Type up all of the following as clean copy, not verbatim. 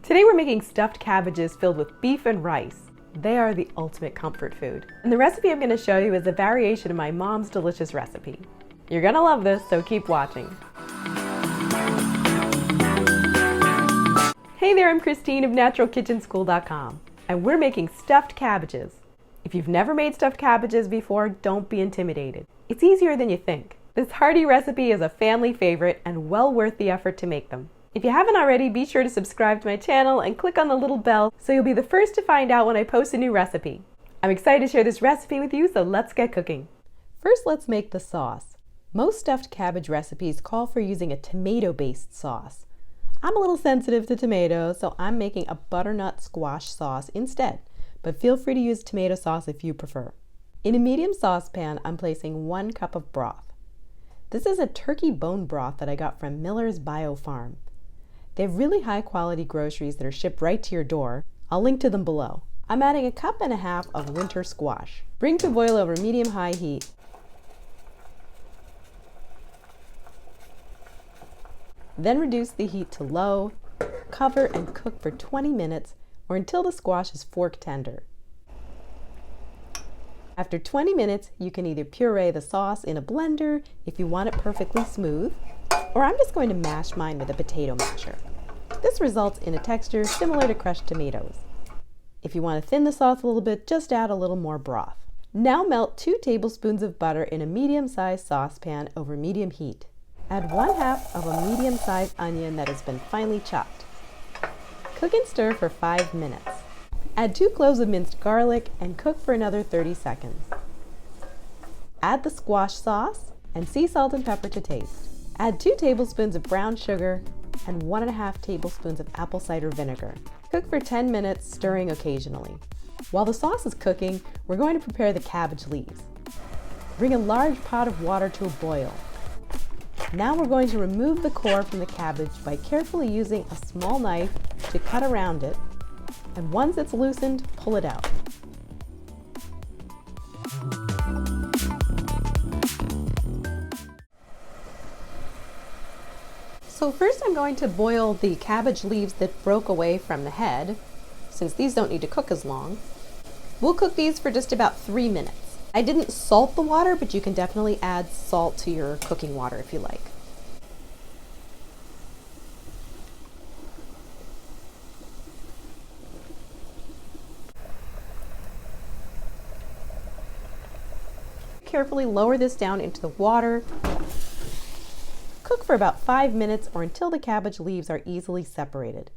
Today we're making stuffed cabbages filled with beef and rice. They are the ultimate comfort food. And the recipe I'm going to show you is a variation of my mom's delicious recipe. You're going to love this, so keep watching. Hey there, I'm Christine of naturalkitchenschool.com, and we're making stuffed cabbages. If you've never made stuffed cabbages before, don't be intimidated. It's easier than you think. This hearty recipe is a family favorite and well worth the effort to make them. If you haven't already, be sure to subscribe to my channel and click on the little bell so you'll be the first to find out when I post a new recipe. I'm excited to share this recipe with you, so let's get cooking. First, let's make the sauce. Most stuffed cabbage recipes call for using a tomato-based sauce. I'm a little sensitive to tomatoes, so I'm making a butternut squash sauce instead, but feel free to use tomato sauce if you prefer. In a medium saucepan, I'm placing 1 cup of broth. This is a turkey bone broth that I got from Miller's Bio Farm. They have really high quality groceries that are shipped right to your door. I'll link to them below. I'm adding 1.5 cups of winter squash. Bring to boil over medium-high heat. Then reduce the heat to low, cover and cook for 20 minutes or until the squash is fork tender. After 20 minutes, you can either puree the sauce in a blender if you want it perfectly smooth, or I'm just going to mash mine with a potato masher. This results in a texture similar to crushed tomatoes. If you want to thin the sauce a little bit, just add a little more broth. Now melt 2 tablespoons of butter in a medium-sized saucepan over medium heat. Add 1/2 of a medium-sized onion that has been finely chopped. Cook and stir for 5 minutes. Add 2 cloves of minced garlic and cook for another 30 seconds. Add the squash sauce and sea salt and pepper to taste. Add 2 tablespoons of brown sugar and 1.5 tablespoons of apple cider vinegar. Cook for 10 minutes, stirring occasionally. While the sauce is cooking, we're going to prepare the cabbage leaves. Bring a large pot of water to a boil. Now we're going to remove the core from the cabbage by carefully using a small knife to cut around it, and once it's loosened, pull it out. So first I'm going to boil the cabbage leaves that broke away from the head, since these don't need to cook as long. We'll cook these for just about 3 minutes. I didn't salt the water, but you can definitely add salt to your cooking water if you like. Carefully lower this down into the water. Cook for about 5 minutes or until the cabbage leaves are easily separated.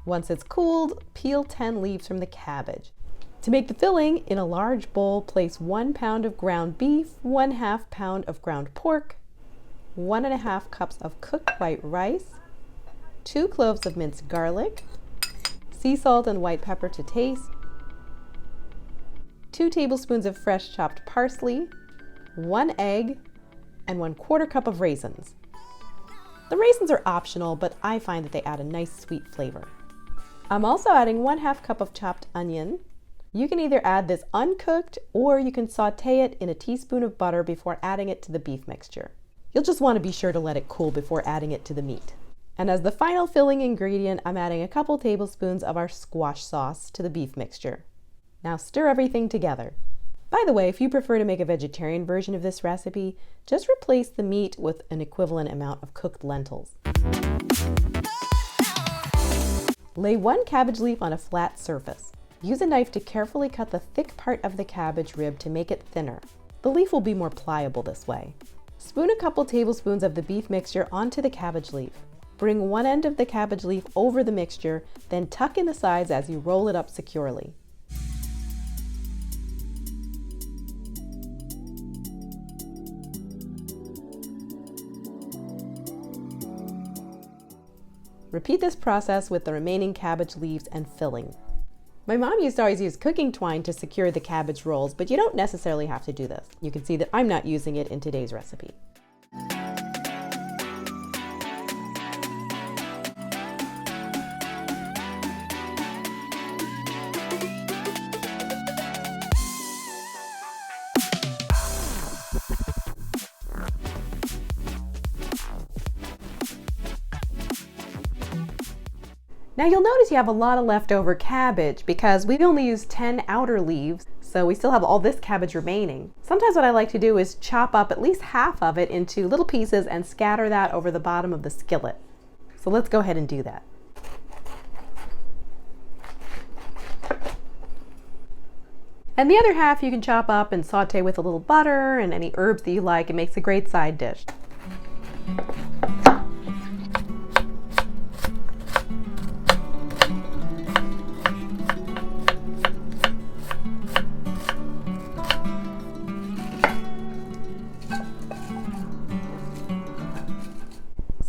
Once it's cooled, peel 10 leaves from the cabbage. To make the filling, in a large bowl, place 1 pound of ground beef, 1/2 pound of ground pork, 1.5 cups of cooked white rice, 2 cloves of minced garlic, sea salt and white pepper to taste, 2 tablespoons of fresh chopped parsley, 1 egg, and 1/4 cup of raisins. The raisins are optional, but I find that they add a nice sweet flavor. I'm also adding 1/2 cup of chopped onion. You can either add this uncooked or you can saute it in a teaspoon of butter before adding it to the beef mixture. You'll just want to be sure to let it cool before adding it to the meat. And as the final filling ingredient, I'm adding a couple tablespoons of our squash sauce to the beef mixture. Now stir everything together. By the way, if you prefer to make a vegetarian version of this recipe, just replace the meat with an equivalent amount of cooked lentils. Lay 1 cabbage leaf on a flat surface. Use a knife to carefully cut the thick part of the cabbage rib to make it thinner. The leaf will be more pliable this way. Spoon a couple tablespoons of the beef mixture onto the cabbage leaf. Bring one end of the cabbage leaf over the mixture, then tuck in the sides as you roll it up securely. Repeat this process with the remaining cabbage leaves and filling. My mom used to always use cooking twine to secure the cabbage rolls, but you don't necessarily have to do this. You can see that I'm not using it in today's recipe. Now you'll notice you have a lot of leftover cabbage because we only used 10 outer leaves, so we still have all this cabbage remaining. Sometimes what I like to do is chop up at least half of it into little pieces and scatter that over the bottom of the skillet. So let's go ahead and do that. And the other half you can chop up and saute with a little butter and any herbs that you like. It makes a great side dish.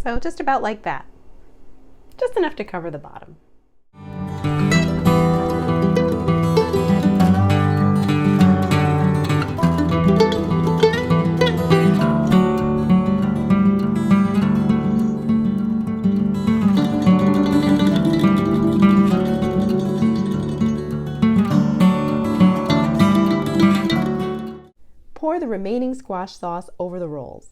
So just about like that. Just enough to cover the bottom. Pour the remaining squash sauce over the rolls.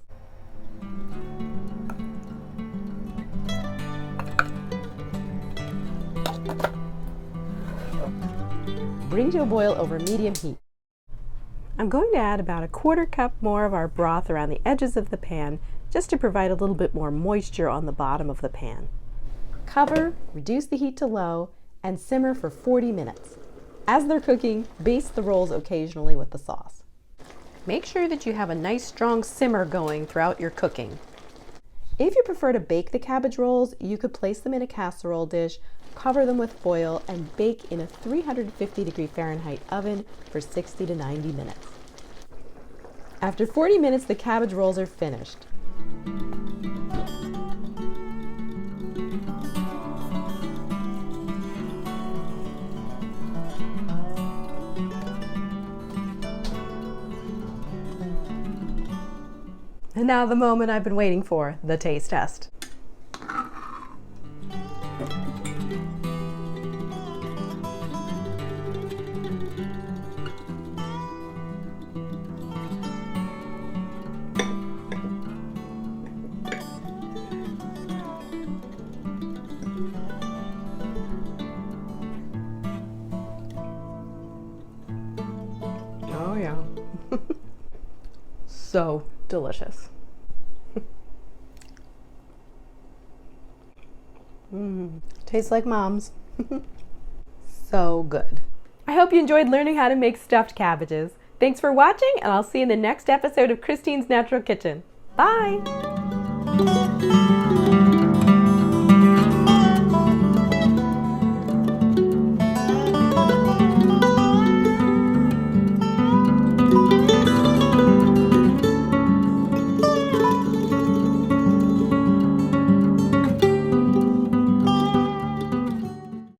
Bring to a boil over medium heat. I'm going to add about a 1/4 cup more of our broth around the edges of the pan just to provide a little bit more moisture on the bottom of the pan. Cover, reduce the heat to low, and simmer for 40 minutes. As they're cooking, baste the rolls occasionally with the sauce. Make sure that you have a nice strong simmer going throughout your cooking. If you prefer to bake the cabbage rolls, you could place them in a casserole dish, cover them with foil, and bake in a 350-degree Fahrenheit oven for 60 to 90 minutes. After 40 minutes, the cabbage rolls are finished. And now the moment I've been waiting for, the taste test. Oh yeah. So delicious. Tastes like mom's. So good. I hope you enjoyed learning how to make stuffed cabbages. Thanks for watching, and I'll see you in the next episode of Christine's Natural Kitchen. Bye!